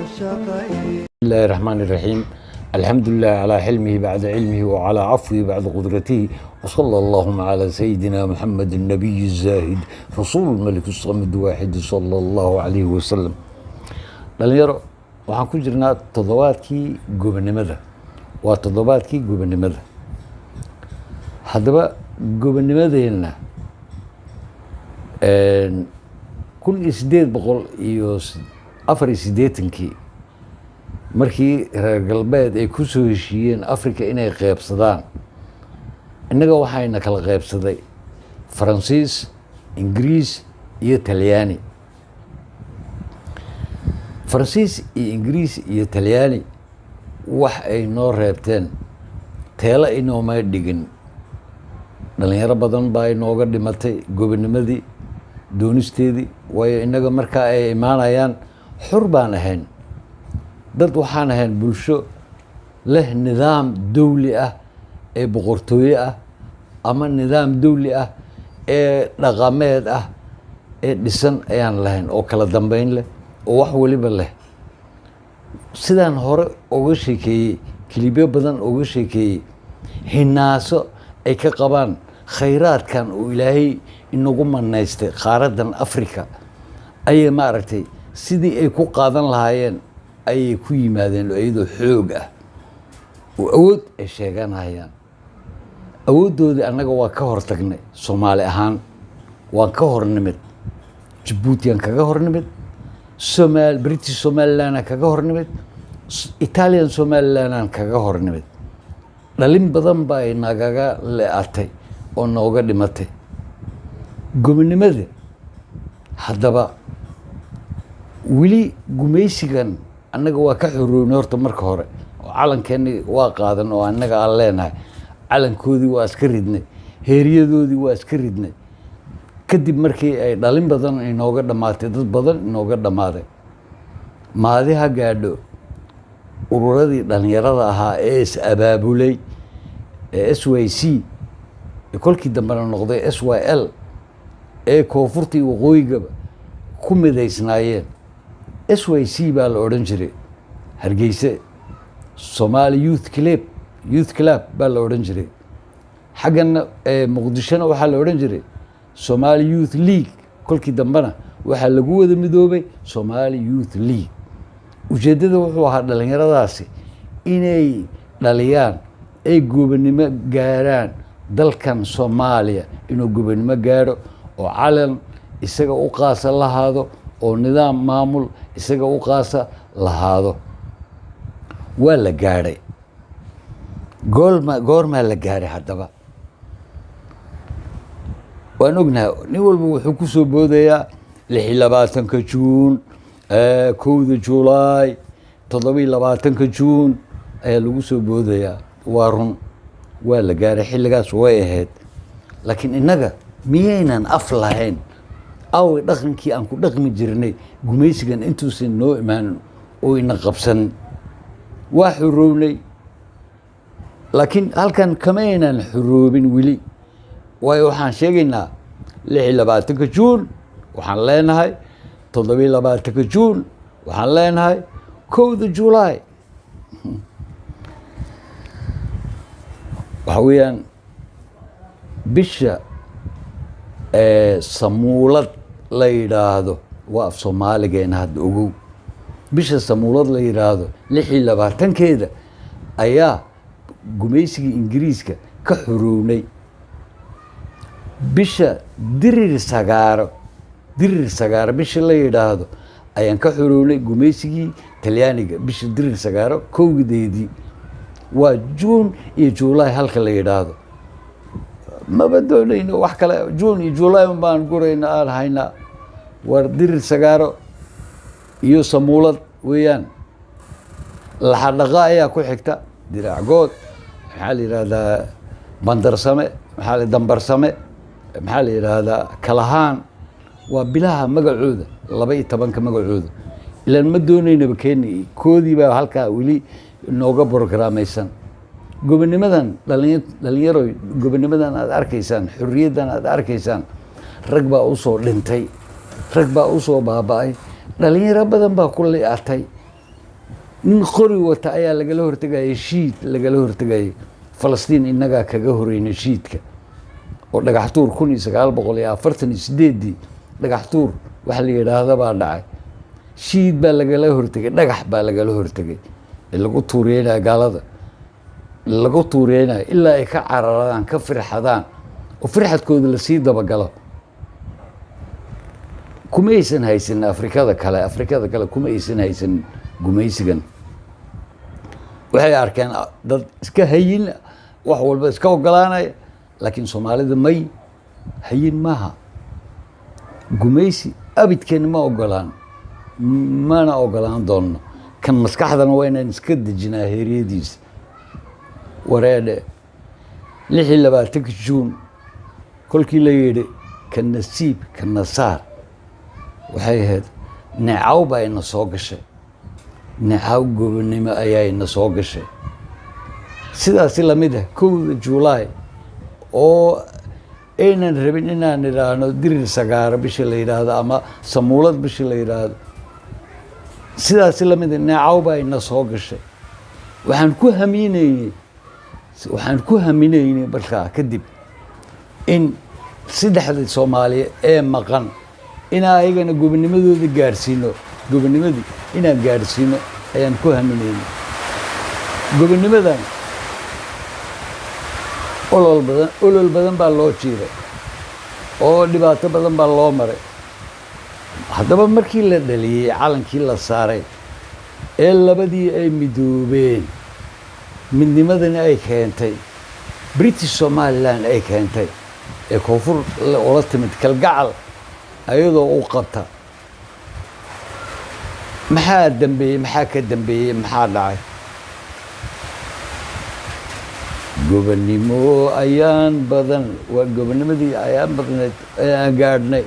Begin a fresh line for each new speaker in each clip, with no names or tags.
بسم الله الرحمن الرحيم. الحمد لله على حلمه بعد علمه وعلى عفوه بعد قدرته، وصلى اللهم على سيدنا محمد النبي الزاهد رسول الملك الصمد واحد صلى الله عليه وسلم. dhalinyaro waxaan ku jirnaa toddobaadkii gobonimada. Waa toddobaadkii gobonimada. Haddaba gobonimadeenna 1884 markii reer galbeed ay ku soo heshiiyeen Afrika inay qaybsadaan, innaga waxayna kala qaybsaday Faransiis, Ingiriis iyo Talyaani. Faransiis iyo Ingiriis iyo Talyaani wax ay noo reebteen teela inooma dhigin. dhalinyaro badan baa inooga dhimatay gobonimadii doonisteedii, waayo innaga markaa ay imaanayaan xur baan ahayn. dad waxaan ahayn bulsho leh nidaam dawli ah ee boqortooyo ah ama nidaam dawli ah ee dhaqameed ah ee dhisan ayaan lahayn oo kala dambeyn leh oo wax waliba leh. sidaan hore uga sheekeeyey, kilibyo badan uga sheekeeyey, hinaaso ay ka qabaan khayraadkan oo ilaahay inagu manaystay qaaradan Afrika ayay maaragtay sidii ay ku qaadan lahaayeen ayay ku yimaadeen iyadoo xoog ah oo awood ay sheeganayaan. awooddoodii annaga waa ka hortagnay. Soomaali ahaan waan ka hornimid. Djibouti aan kaga hornimid. British Somaliland aan kaga hornimid. Italian Somaliland aan kaga hornimid. dhalin badan baa ay nagaga le'atay oo nooga dhimatay gobonimada. haddaba weli gumaysigan annaga waa ka xorownay horta marka hore, oo calankeeni waa qaadan oo annaga aan leenahay. calankoodii waa iska ridnay, heeriyadoodii waa iska ridnay. kadib markii ay dhalin badan inooga dhammaatay, dad badan inooga dhammaaday, maadi ha gaadho ururadii dhalinyarada ahaa ee is abaabulay ee SYC ee kolkii dambena noqday SYL ee koonfurtii waqooyigaba ku midaysnaayeen. SYC baa la odhan jiray. Hargeysa Somali Youth Club baa la odhan jiray. xaggana Muqdishona waxaa la odhan jiray Somali Youth League. kolkii dambena waxaa lagu wada midoobay Somali Youth League. ujeeddada wuxuu ahaa dhalinyaradaasi inay dhaliyaan, ay gobonimo gaaraan. dalkan Soomaaliya inuu gobonimo gaadho oo calan isaga u qaasa lahaado oo nidaam maamul isaga u qaasa lahaado. waa la gaadhay. goormaa la gaadhay? haddaba waan ognahay nin walba wuxuu ku soo boodayaa 26 Juun, 1 Juulaay, 27 Juun ayaa lagu soo boodayaa. waa run, waa la gaaray, xilligaas way ahayd. laakiin innaga miyaynan af lahayn? away dhaqankii aan ku dhaqmi jirnay gumaysigan intuusan noo imaanin oo ina qabsan. waa xorownay, laakiin halkan kamaynan xoroobin weli. waayo waxaan sheegaynaa 26 Juun waxaan leenahay, 27 Juun waxaan leenahay, 1 Juulaay. waxa weeyaan bisha samuulad la yidhaahdo, waa af Soomaaligeena hadda ogow. bisha samuulad la yidhaahdo 26keeda ayaa gumaysigii Ingiriiska ka xorownay. bisha dirir sagaaro bisha la yidhaahdo ayaan ka xorownay gumaysigii Talyaaniga. bisha dirir sagaaro 1deedii waa Juun iyo Juulaay halka la yidhaahdo. maba doonayno wax kale. Juun iyo Juulaay baan gurayna aan haynaa. war dirir sagaaro iyo samuulad weeyaan laxadhaqa ayaa ku xigta diracgood maxaa la yidhaahdaa bandarsame maxaa la dambarsame maxaa la yidhaahdaa kalahaan waa bilaha magacooda 12 magacooda ilaan ma doonaynaba keeni koodii baa halkaa weli nooga borogaraameysan gobonimadan dhalinyaro gobonimadan aad arkaysaan xurriyaddan aad arkaysaan rag baa u soo dhintay rag baa u soo baaba'ay dhalinyaro badan baa ku leeatay nin qori wata ayaa lagala hortagayay shiid lagala hortagayay falastiin innagaa kaga horeyna shiidka oo dhagax tuur 1948 dhagax tuur waxa la yidhaahda baa dhacay shiid baa lagala hortagay dhagax baa lagala hortagay lagu tuureynaya gaalada lagu tuureynaya ilaa ay ka cararaan ka firxadaan oo firxadkooda lasii dabagalo kuma aysan haysan afrikada kale kuma aysan haysan gumaysigan waxay arkeen dad iska hayin wax walba iska ogolaanaya laakiin soomaalida may hayin maaha gumaysi abidkeena ma ogolaan mana ogolaan doono kan maskaxdana waa inaan iska dejinaa heeryadiisa wareedhe 26 juun kolkii la yidhi ka nasiib ka nasaar waxay ahayd neecaw baa ina soo gashay neecaw gobonimo ayaa ina soo gashay sidaasi lamid ah 1 Juulaay oo aynan rabin inaan idhaahno dirir sagaaro bishii la yidhaahdo ama samuulad bishii la yidhaahdo sidaasi lamid ah neecaw baa ina soo gashay waxaan ku haminaynay markaa kadib in saddexda Soomaaliya ee maqan inaa ayagana gobonimadooda gaarsiino gobonimadii inaan gaarsiino ayaan ku haminaynay gobonimadan olol badan baa loo jiiray oo dhibaato badan baa loo maray haddaba markii la dhaliyey calankii la saaray ee labadii ay midoobeen midnimadana ay keentay British Somaliland ay keentay ee koonfur ula timid kalgacal ayadoo u qabta maxaa dambeeyey maxaa ka dambeeyey maxaa dhacay gobonimo ayaan badan waa gobonimadii ayaan badneed ayaan gaadhnay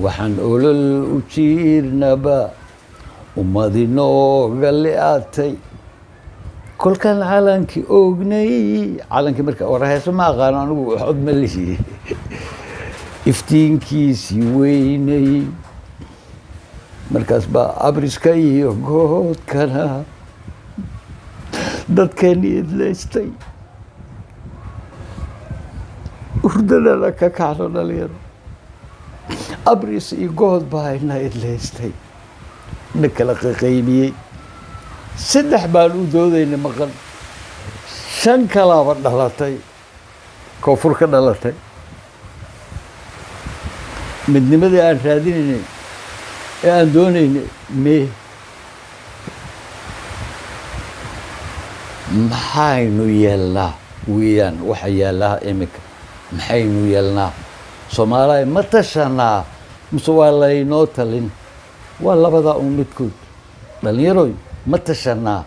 waxaan olol u jiirnaba ummadii nooga le'atay kolkaan calankii oognay calankii marka warheeso ma aqaano anigu cod ma lihi iftiinkiisii weynay markaas baa abriska iyo goodkana dadkeennii idlaystay urdadana ka kacno dhalinyaro abris iyo good baa ina idlaystay na kala qaqaybiyey 3 baan u doodaynay maqan 5 kalaaba dhalatay koonfur ka dhalatay midnimadii aan raadinaynay ee aan doonaynay maxaynu yeelnaa weeyaan waxa yaallaa imika maxaynu yeelnaa Soomaaliya ma tashanaa mise waa laynoo talin waa labadaa midkood dhalinyaroy ma tashanaa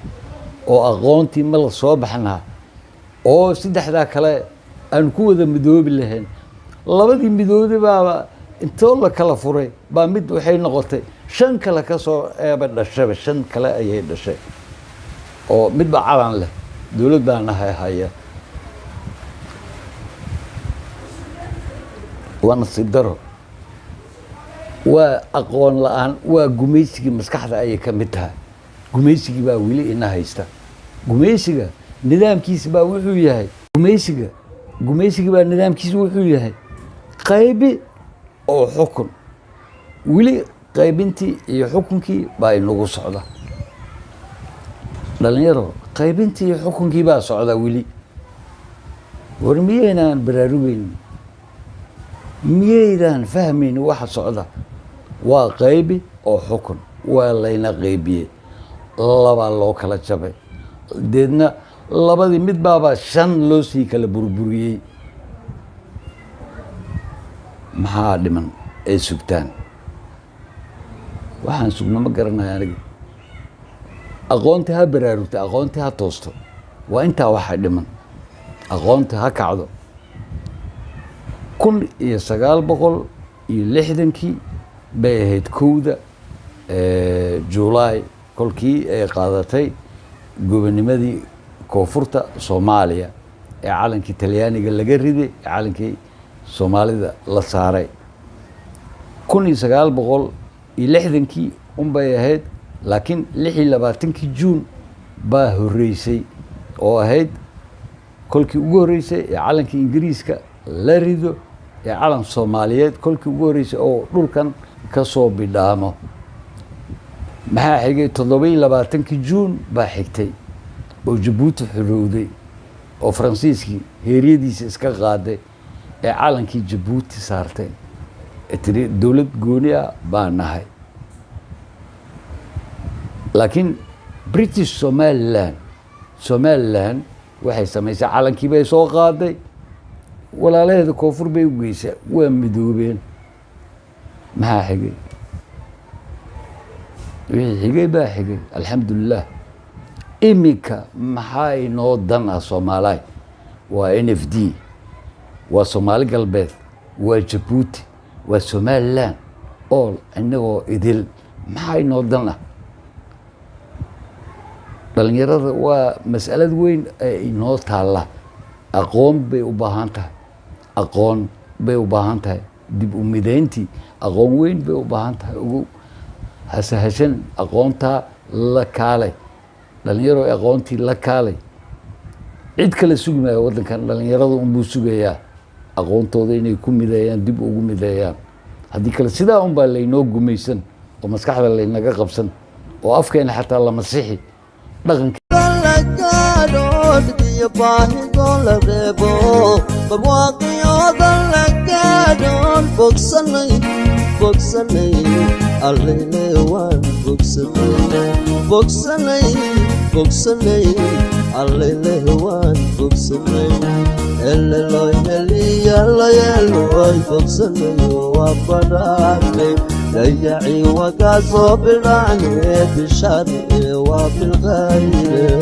oo aqoontii ma la soo baxnaa oo saddexdaa kale aan ku wada midoobi lahayn labadii midoobi baa intoo la kala furay baa mid waxay noqotay 5 kale ka soo eeba dhashaba 5 kale ayay dhashay oo midba calan leh dawlad baan haya waana sidaro waa aqoon la'aan waa gumaysigii maskaxda ayay ka mid tahay gumaysigii baa weli ina haysta gumaysiga nidaamkiisa baa wuxuu yahay gumaysigii baa nidaamkiisa wuxuu yahay qaybi oo xukun weli qaybintii iyo xukunkii baa inagu socda dhalinyaro qaybintii iyo xukunkii baa socda weli war miyaynaan baraarugeyn miyaydaan fahmayn waxa socda waa qaybi oo xukun waa layna qaybiyey labaa loo kala jabay deedna labadii mid baaba 5 loo sii kala burburiyey maxaa dhiman ay sugtaan waxaan sugno ma garanayo aniga aqoonta ha baraarugta aqoonta ha toosto waa intaa waxa dhiman aqoonta ha kacdo 1960 bay ahayd 1 July kolkii ay qaadatay gobonimadii koonfurta Soomaaliya ee calankii Talyaaniga laga riday calankii Soomaalida la saaray 1960 bay ahayd laakiin 26 June baa horeysay oo ahayd kolkii ugu horeysay ee calankii Ingiriiska la rido ee calan Soomaaliyeed kolkii ugu horeysay oo dhulkan ka soo bidhaamo maxaa xigay 27 June baa xigtay oo Djibouti xorowday oo Faransiiskii heeriyadiisa iska qaaday ee calankii Djibouti saartay ee dawlad gooni ah baa nahay laakiin British Somaliland waxay samaysay calankii bay soo qaaday walaalaheeda koonfur bay u geysay waa midoobeen maxaa xigay wixii xigay baa xigay alxamdulillah imika maxaa inoo dan ah Soomaaliya waa NFD waa Soomaali galbeed waa Djibouti waa Somaliland all inagoo idil maxaa inoo dan ah dhalinyarada waa mas'alad weyn ee inoo taala aqoon bay u baahan tahay dib u mideyntii aqoon weyn bay u baahan tahay ugu hasahashan aqoonta la kaalay dhalinyaro aqoontii la kaalay cid kale sugmaya wadankan dhalinyarada buu sugayaa aqoontooda inay ku mideeyaan dib ugu mideeyaan haddii kale sidaa baa laynoo gumaysan oo maskaxda laynaga qabsan oo afkeena xataa la masixi dhaqanka
ليعي وكاسو بالعنيد بالشرق وبالغير